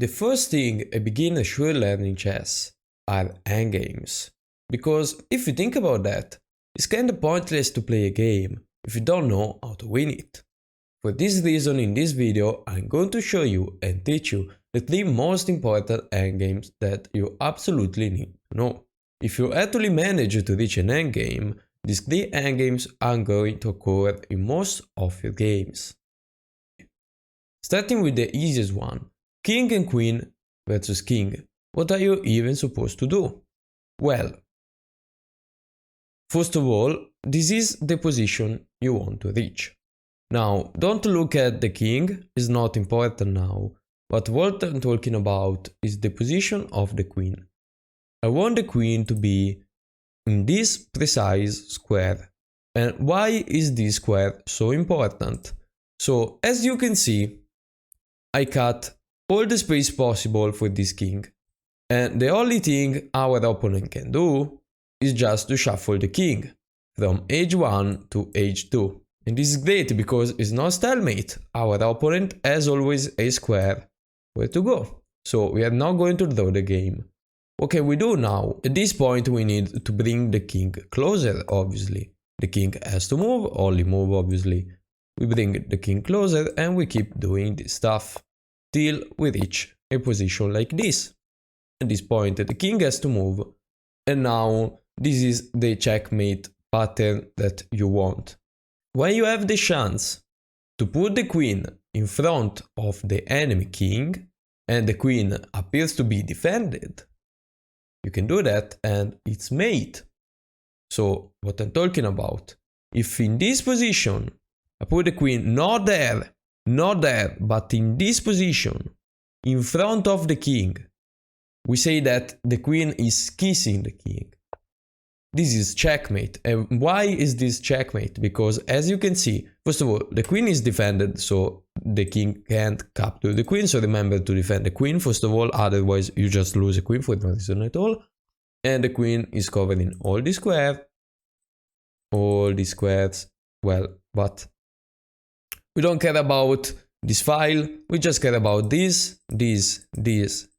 The first thing a beginner should learn in chess are endgames. Because if you think about that, it's kinda pointless to play a game if you don't know how to win it. For this reason, in this video, I'm going to show you and teach you the 3 most important endgames that you absolutely need to know. If you actually manage to reach an endgame, these 3 endgames are going to occur in most of your games. Starting with the easiest one, king and queen versus king. What are you even supposed to do? Well, first of all, this is the position you want to reach. Now, don't look at the king, it's not important now, but what I'm talking about is the position of the queen. I want the queen to be in this precise square. And why is this square so important? So, as you can see, I cut all the space possible for this king. And the only thing our opponent can do is just to shuffle the king from h1 to h2. And this is great because it's not stalemate. Our opponent has always a square where to go. So we are not going to draw the game. What can we do now? At this point we need to bring the king closer, obviously. The king has to move, only move obviously. We bring the king closer and we keep doing this stuff till we reach a position like this. At this point the king has to move, and now this is the checkmate pattern that you want. When you have the chance to put the queen in front of the enemy king and the queen appears to be defended, you can do that and it's mate. So what I'm talking about, if in this position I put the queen not there, but in this position, in front of the king, we say that the queen is kissing the king. This is checkmate. And why is this checkmate? Because as you can see, first of all, the queen is defended, so the king can't capture the queen. So remember to defend the queen, first of all, otherwise you just lose a queen for no reason at all. And the queen is covered in all these squares. Well, but we don't care about this file, we just care about this, and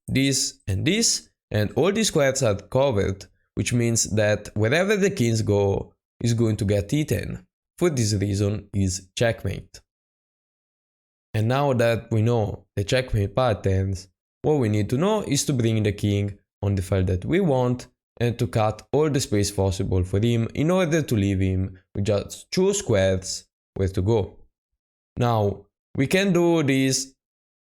this, and all these squares are covered, which means that wherever the kings go is going to get eaten. For this reason is checkmate. And now that we know the checkmate patterns, what we need to know is to bring the king on the file that we want and to cut all the space possible for him in order to leave him with just 2 squares where to go. Now, we can do this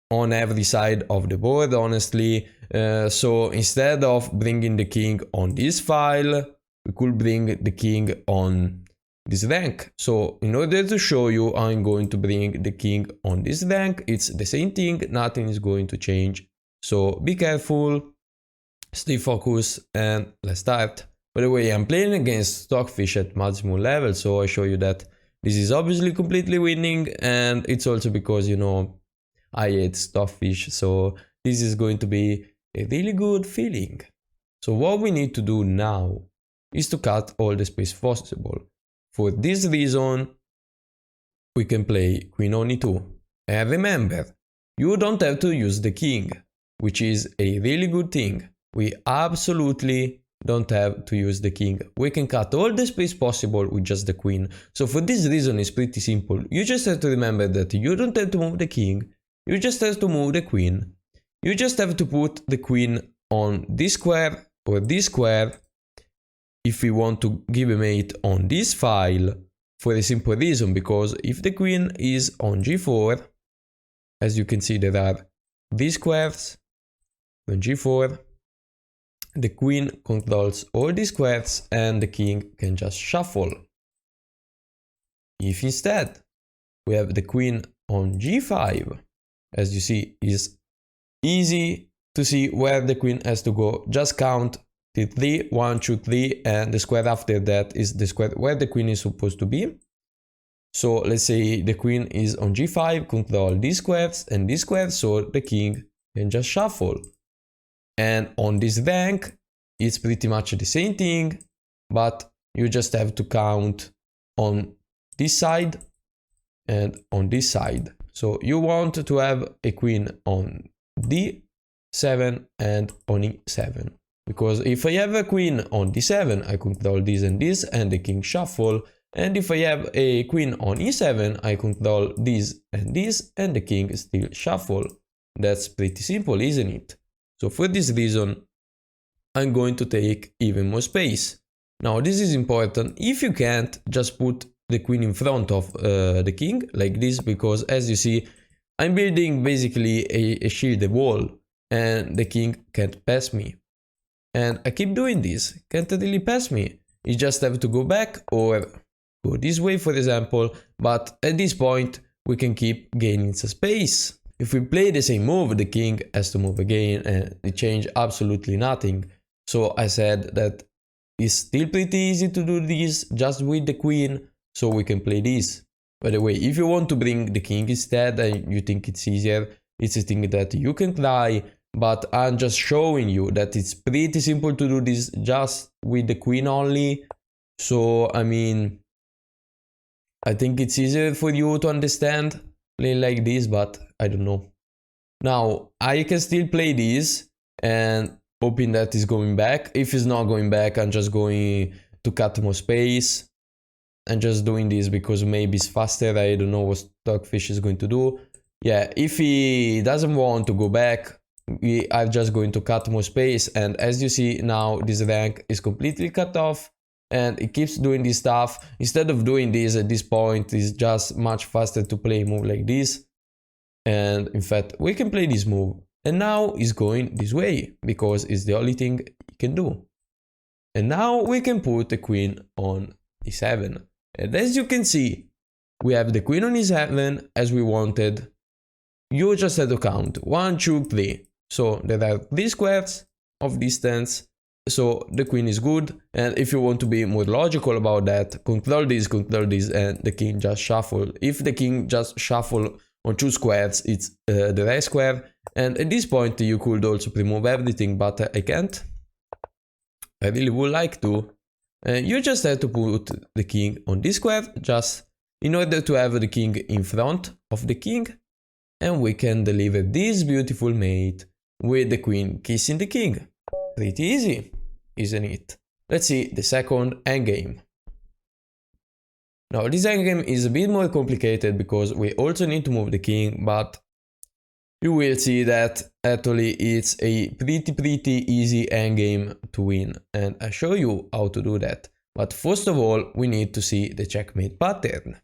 on every side of the board, honestly. So instead of bringing the king on this file, we could bring the king on this rank. So in order to show you, I'm going to bring the king on this rank. It's the same thing, nothing is going to change. So be careful, stay focused, and let's start. By the way, I'm playing against Stockfish at maximum level, so I show you that this is obviously completely winning, and it's also because, you know, I hate Stockfish, so this is going to be a really good feeling. So what we need to do now is to cut all the space possible. For this reason, we can play Queen on e2. And remember, you don't have to use the king, which is a really good thing. We absolutely don't have to use the king. We can cut all the space possible with just the queen. So for this reason, it's pretty simple. You just have to remember that you don't have to move the king. You just have to move the queen. You just have to put the queen on this square or this square if we want to give a mate on this file, for a simple reason, because if the queen is on g4, as you can see there are these squares on g4, the queen controls all these squares and the king can just shuffle. If instead we have the queen on g5, as you see, is easy to see where the queen has to go. Just count till 3, 1, 2, 3, and the square after that is the square where the queen is supposed to be. So let's say the queen is on g5, control these squares and these squares, so the king can just shuffle. And on this rank, it's pretty much the same thing, but you just have to count on this side and on this side. So you want to have a queen on 7 and on e7. Because if I have a queen on d7, I control this and the king shuffle. And if I have a queen on e7, I control this and the king still shuffle. That's pretty simple, isn't it? So for this reason, I'm going to take even more space. Now this is important. If you can't, just put the queen in front of the king like this, because as you see, I'm building basically a shielded wall and the king can't pass me. And I keep doing this, can't really pass me. You just have to go back or go this way, for example, but at this point we can keep gaining some space. If we play the same move, the king has to move again and it changes absolutely nothing. So I said that it's still pretty easy to do this just with the queen, so we can play this. By the way, if you want to bring the king instead and you think it's easier, it's a thing that you can try, but I'm just showing you that it's pretty simple to do this just with the queen only. So I mean, I think it's easier for you to understand playing like this, but I don't know. Now I can still play this and hoping that it's going back. If it's not going back, I'm just going to cut more space. I'm just doing this because maybe it's faster. I don't know what Stockfish is going to do. Yeah, if he doesn't want to go back, we are just going to cut more space. And as you see now, this rank is completely cut off and it keeps doing this stuff. Instead of doing this at this point, it's just much faster to play a move like this. And in fact, we can play this move. And now it's going this way because it's the only thing it can do. And now we can put the queen on e7. And as you can see, we have the queen on e7 as we wanted. You just have to count 1, 2, 3. So there are 3 squares of distance. So the queen is good. And if you want to be more logical about that, control this, and the king just shuffle. If the king just shuffle on 2 squares, it's the right square. And at this point, you could also remove everything, but I can't. I really would like to. You just have to put the king on this square, just in order to have the king in front of the king. And we can deliver this beautiful mate with the queen kissing the king. Pretty easy, isn't it? Let's see the second endgame. Now this endgame is a bit more complicated because we also need to move the king, but you will see that actually it's a pretty easy endgame to win, and I'll show you how to do that. But first of all, we need to see the checkmate pattern.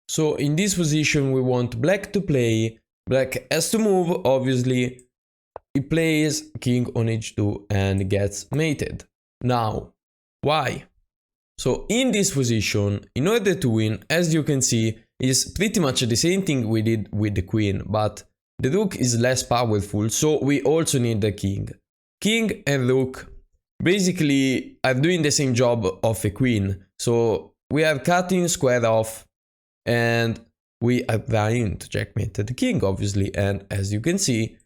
So in this position we want black to play, black has to move, obviously. He plays king on h2 and gets mated. Now, why? So in this position, in order to win, as you can see, is pretty much the same thing we did with the queen, but the rook is less powerful, so we also need the king. King and rook basically are doing the same job of a queen, so we are cutting square off and we are trying to checkmate the king, obviously. And as you can see,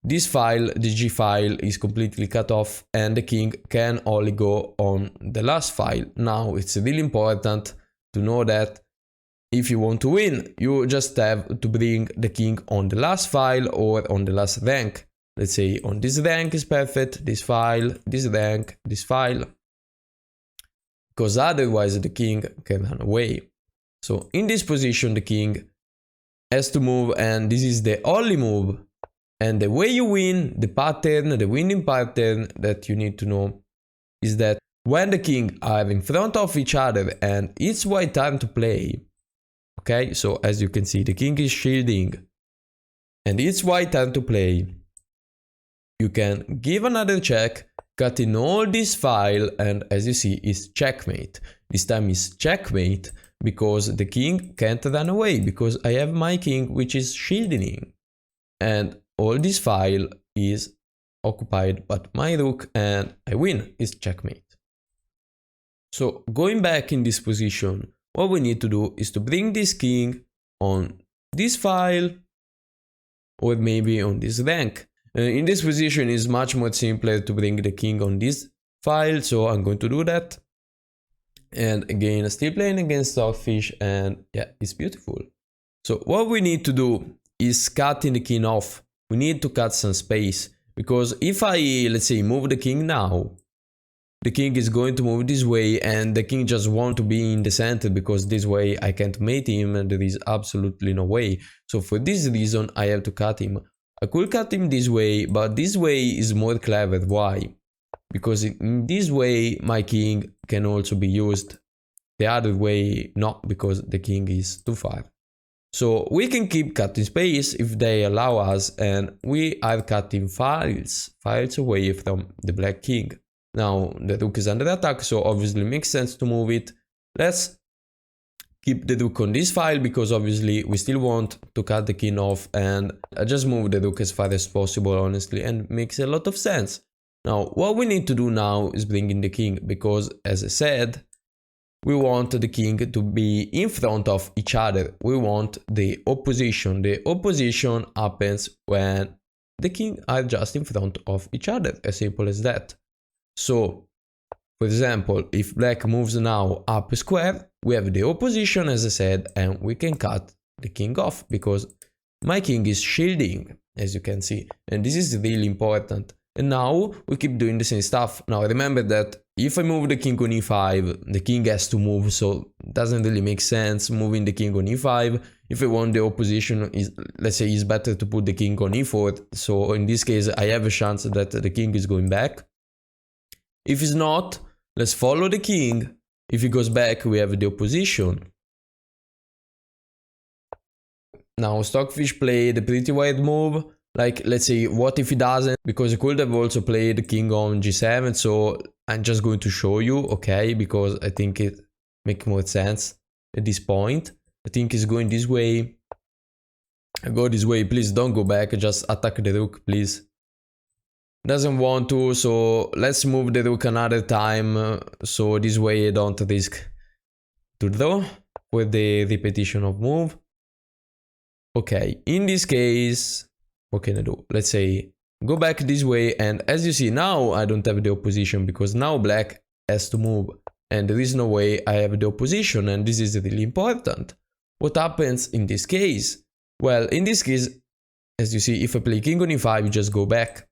this file, the G file, is completely cut off and the king can only go on the last file. Now it's really important to know that if you want to win, you just have to bring the king on the last file or on the last rank. Let's say on this rank is perfect, this file, this rank, this file. Because otherwise the king can run away. So in this position the king has to move, and this is the only move. And the way you win, the pattern, the winning pattern that you need to know is that when the king are in front of each other and it's white time to play, okay, so as you can see the king is shielding and it's white time to play, you can give another check, cut in all this file, and as you see is checkmate. This time is checkmate because the king can't run away because I have my king which is shielding. And all this file is occupied but my rook and I win, is checkmate. So going back in this position, what we need to do is to bring this king on this file or maybe on this rank. In this position is much more simpler to bring the king on this file, so I'm going to do that. And again, still playing against Stockfish, and yeah, it's beautiful. So what we need to do is cutting the king off. we need to cut some space. Because if I, let's say, move the king now, the king is going to move this way and the king just wants to be in the center because this way I can't mate him and there is absolutely no way. So for this reason I have to cut him. I could cut him this way, but this way is more clever. Why? Because in this way my king can also be used. The other way not, because the king is too far. So we can keep cutting space if they allow us, and we are cutting files away from the black king. Now the rook is under attack, so obviously makes sense to move it. Let's keep the rook on this file because obviously we still want to cut the king off, and I just move the rook as far as possible, honestly, and makes a lot of sense. Now what we need to do now is bring in the king, because as I said, we want the king to be in front of each other. We want the opposition. The opposition happens when the king are just in front of each other, as simple as that. So, for example, if black moves now up a square, we have the opposition, as I said, and we can cut the king off because my king is shielding, as you can see, and this is really important. And now we keep doing the same stuff. Now remember that if I move the king on e5, the king has to move, so it doesn't really make sense moving the king on e5. If I want the opposition, let's say it's better to put the king on e4, so in this case I have a chance that the king is going back. If it's not, let's follow the king. If he goes back, we have the opposition. Now Stockfish played a pretty wide move. Like, let's say, what if he doesn't? Because he could have also played king on g7, so I'm just going to show you, okay? Because I think it makes more sense at this point. I think he's going this way. I go this way, please don't go back, just attack the rook, please. Doesn't want to, so let's move the rook another time, so this way I don't risk to draw with the repetition of move. Okay, in this case, what can I do? Let's say go back this way, and as you see now I don't have the opposition because now black has to move and there is no way I have the opposition, and this is really important. What happens in this case? Well, in this case, as you see, if I play king on e5, you just go back.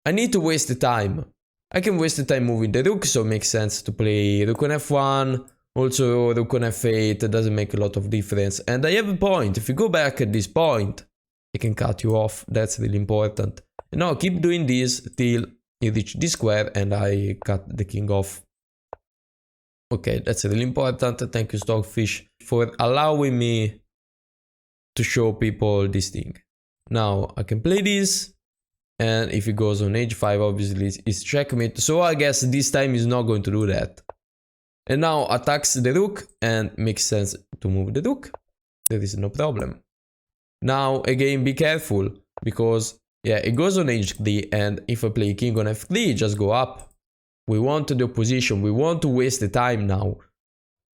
I need to waste the time. I can waste the time moving the rook, so it makes sense to play rook on f1, also rook on f8, it doesn't make a lot of difference. And I have a point. If you go back at this point, I can cut you off. That's really important. And now keep doing this till you reach this square and I cut the king off. Okay, that's really important. Thank you, Stockfish, for allowing me to show people this thing. Now I can play this. And if it goes on h5, obviously it's checkmate. So I guess this time he's not going to do that. And now attacks the rook and makes sense to move the rook. There is no problem. Now again, be careful because yeah, it goes on h3, and if I play king on f3, just go up. We want the opposition. We want to waste the time now.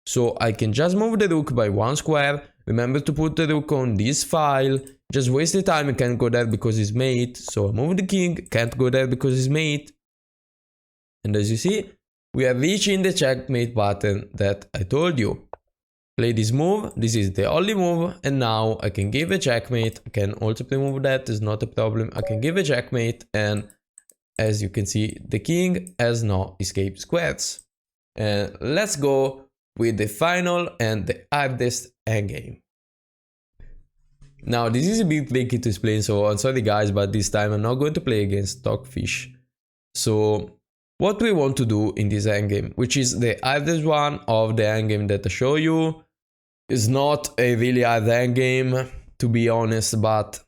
So I can just move the rook by one square. Remember to put the rook on this file. Just waste the time, I can't go there because it's mate. So I move the king, can't go there because it's mate. And as you see, we are reaching the checkmate pattern that I told you. Play this move, this is the only move, and now I can give a checkmate. I can also play move that, is not a problem. I can give a checkmate, and as you can see, the king has no escape squares. And let's go with the final and the hardest endgame. Now this is a bit tricky to explain, so I'm sorry guys, but this time I'm not going to play against Stockfish. So what we want to do in this endgame, which is the hardest one of the endgame that I show you, is not a really hard endgame to be honest, but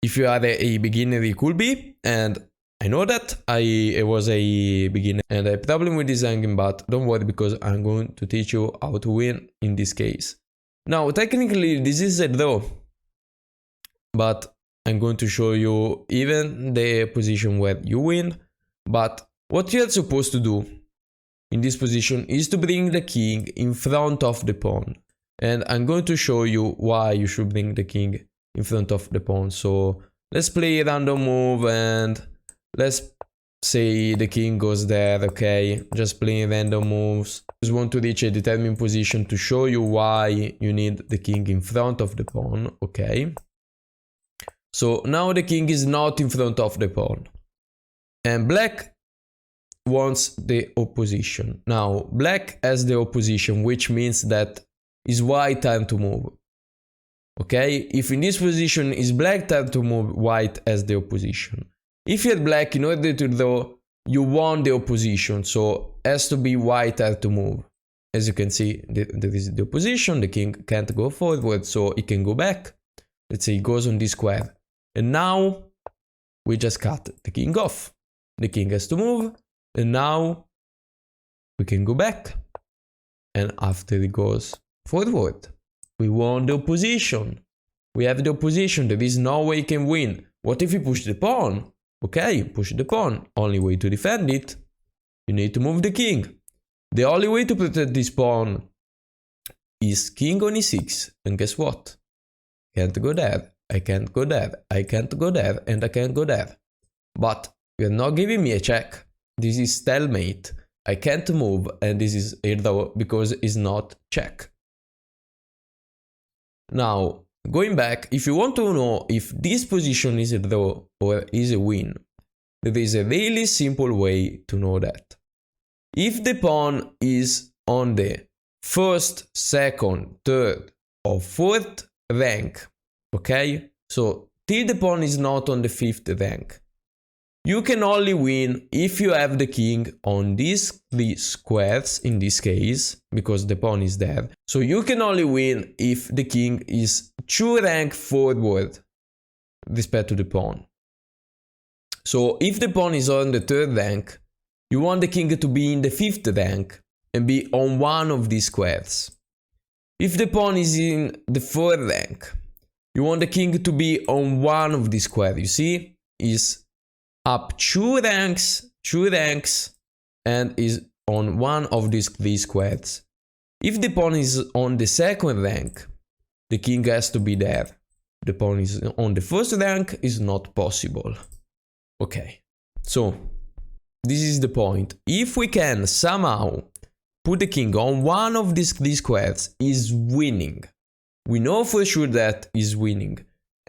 if you are a beginner it could be, and I know that I was a beginner and I have a problem with this endgame, but don't worry because I'm going to teach you how to win in this case. Now technically this is a draw, but I'm going to show you even the position where you win. But what you are supposed to do in this position is to bring the king in front of the pawn. And I'm going to show you why you should bring the king in front of the pawn. So let's play a random move and let's say the king goes there, okay? Just playing random moves. Just want to reach a determined position to show you why you need the king in front of the pawn, okay? So now the king is not in front of the pawn. And black wants the opposition. Now black has the opposition, which means that it's white time to move. Okay, if in this position is black time to move, white has the opposition. If you're black, in order to draw, you want the opposition, so has to be white time to move. As you can see, there is the opposition, the king can't go forward, so he can go back. Let's say he goes on this square. And now we just cut the king off. The king has to move, and now we can go back. And after he goes forward, we want the opposition. We have the opposition. There is no way he can win. What if we push the pawn? Okay, push the pawn. Only way to defend it, you need to move the king. The only way to protect this pawn is king on e6. And guess what? Can't go there. I can't go there. I can't go there. And I can't go there. But you're not giving me a check. This is stalemate. I can't move. And this is a draw because it's not check. Now, going back, if you want to know if this position is a draw or is a win, there is a really simple way to know that. If the pawn is on the first, second, third, or fourth rank, okay, so till the pawn is not on the fifth rank, you can only win if you have the king on these three squares, in this case, because the pawn is there. So you can only win if the king is 2 rank forward respect to the pawn. So if the pawn is on the 3rd rank, you want the king to be in the 5th rank and be on one of these squares. If the pawn is in the 4th rank, you want the king to be on one of these squares. You see, is up 2 ranks, and is on one of these 3 squares. If the pawn is on the 2nd rank, the king has to be there. The pawn is on the 1st rank, is not possible. Okay, so this is the point. If we can somehow put the king on one of these 3 squares, is winning. We know for sure that is winning.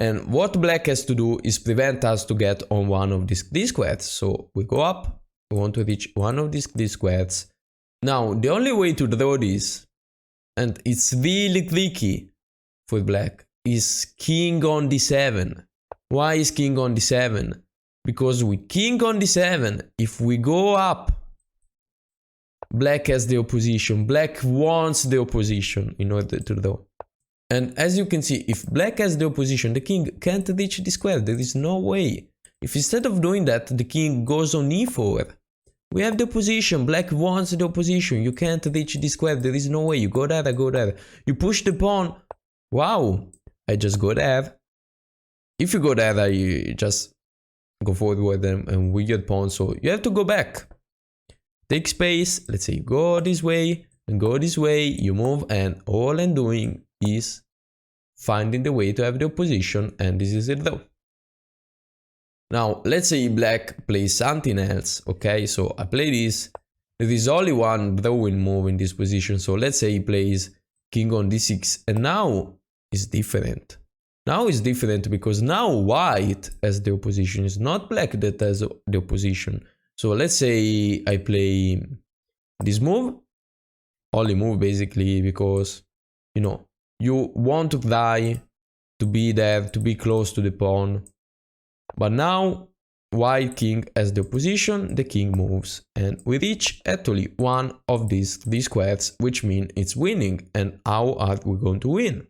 And what black has to do is prevent us to get on one of these 3 squares. So we go up, we want to reach one of these 3 squares. Now, the only way to draw this, and it's really tricky for black, is king on d7. Why is king on d7? Because with king on d7, if we go up, black has the opposition. Black wants the opposition in order to draw. And as you can see, if black has the opposition, the king can't reach the square. There is no way. If instead of doing that, the king goes on e4, we have the opposition. Black wants the opposition. You can't reach the square. There is no way. You go there, I go there. You push the pawn. Wow, I just go there. If you go there, I just go forward and with your pawn. So you have to go back. Take space. Let's say you go this way and go this way. You move, and all I'm doing is finding the way to have the opposition, and this is it though. Now let's say black plays something else. Okay, so I play this. There is only one drawing move in this position, so let's say he plays king on d6, and now it's different. Now it's different because now white has the opposition. It's not black that has the opposition. So let's say I play this move, only move basically because, you know, you want to try to be there, to be close to the pawn. But now, white king has the opposition, the king moves. And we reach actually one of these 3 squares, which means it's winning. And how are we going to win?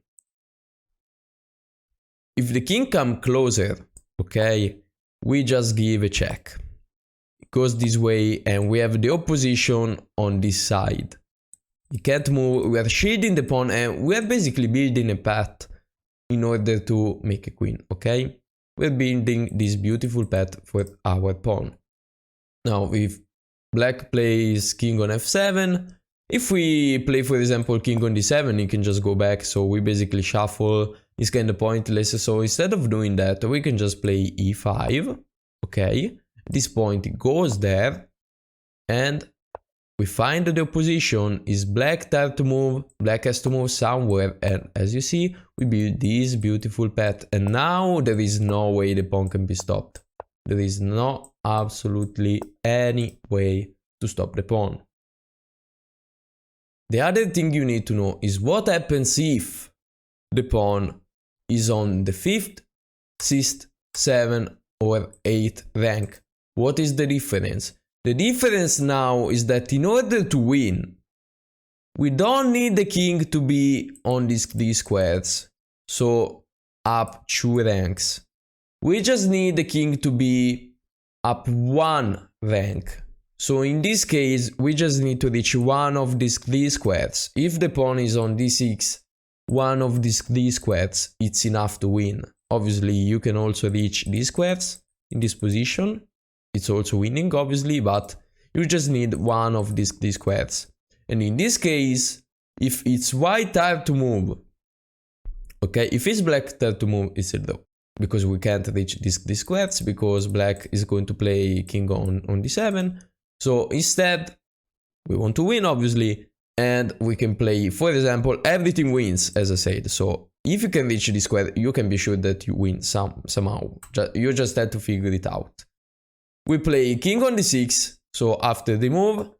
If the king comes closer, okay, we just give a check. It goes this way, and we have the opposition on this side. You can't move, we are shading the pawn, and we are basically building a path in order to make a queen, okay? We're building this beautiful path for our pawn. Now, if black plays king on f7, if we play, for example, king on d7, you can just go back, so we basically shuffle. It's kind of pointless, so instead of doing that, we can just play e5, okay? At this point, it goes there, and we find that the opposition is black tired to move, black has to move somewhere, and as you see, we build this beautiful path, and now there is no way the pawn can be stopped. There is no absolutely any way to stop the pawn. The other thing you need to know is what happens if the pawn is on the 5th, 6th, 7th or 8th rank. What is the difference? The difference now is that in order to win, we don't need the king to be on these squares, so up 2 ranks. We just need the king to be up 1 rank. So in this case, we just need to reach one of these 3 squares. If the pawn is on d6, one of these 3 squares, it's enough to win. Obviously, you can also reach these squares in this position. It's also winning, obviously, but you just need one of these 3 squares. And in this case, if it's white tired to move, okay, if it's black tired to move, it's a draw. Because we can't reach these squares, because black is going to play king on d7. So instead, we want to win, obviously, and we can play, for example, everything wins, as I said. So if you can reach this square, you can be sure that you win somehow. You just have to figure it out. We play king on d6, so after the move,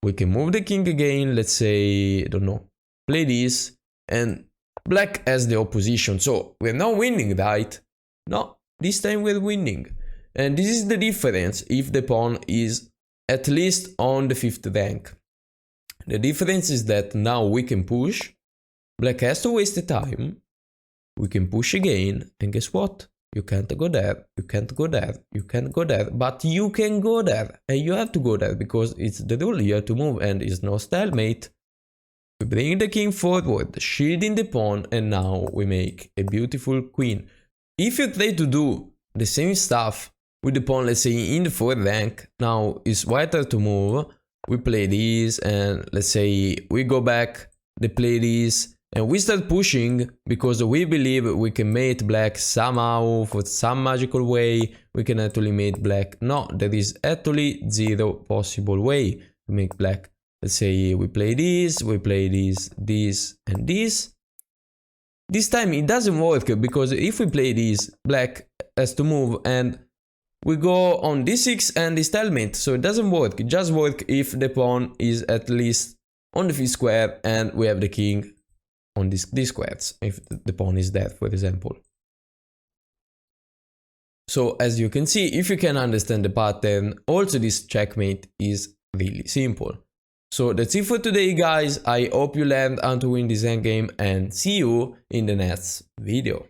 we can move the king again, let's say, I don't know, play this, and black has the opposition, so we're not winning, right? No, this time we're winning. And this is the difference if the pawn is at least on the 5th rank. The difference is that now we can push, black has to waste the time, we can push again, and guess what? You can't go there, you can't go there, you can't go there, but you can go there, and you have to go there, because it's the rule, you have to move, and it's no stalemate. We bring the king forward, shielding the pawn, and now we make a beautiful queen. If you try to do the same stuff with the pawn, let's say in the 4th rank, now it's whiter to move, we play this, and let's say we go back, they play this, and we start pushing because we believe we can mate black somehow, for some magical way, we can actually mate black. No, there is actually 0 possible way to make black. Let's say we play this, this, and this. This time it doesn't work, because if we play this, black has to move, and we go on d6 and the stalemate, so it doesn't work. It just works if the pawn is at least on the 5th square and we have the king on these squares, if the pawn is dead, for example. So as you can see, if you can understand the pattern, also this checkmate is really simple. So that's it for today, guys. I hope you learned how to win this endgame, and see you in the next video.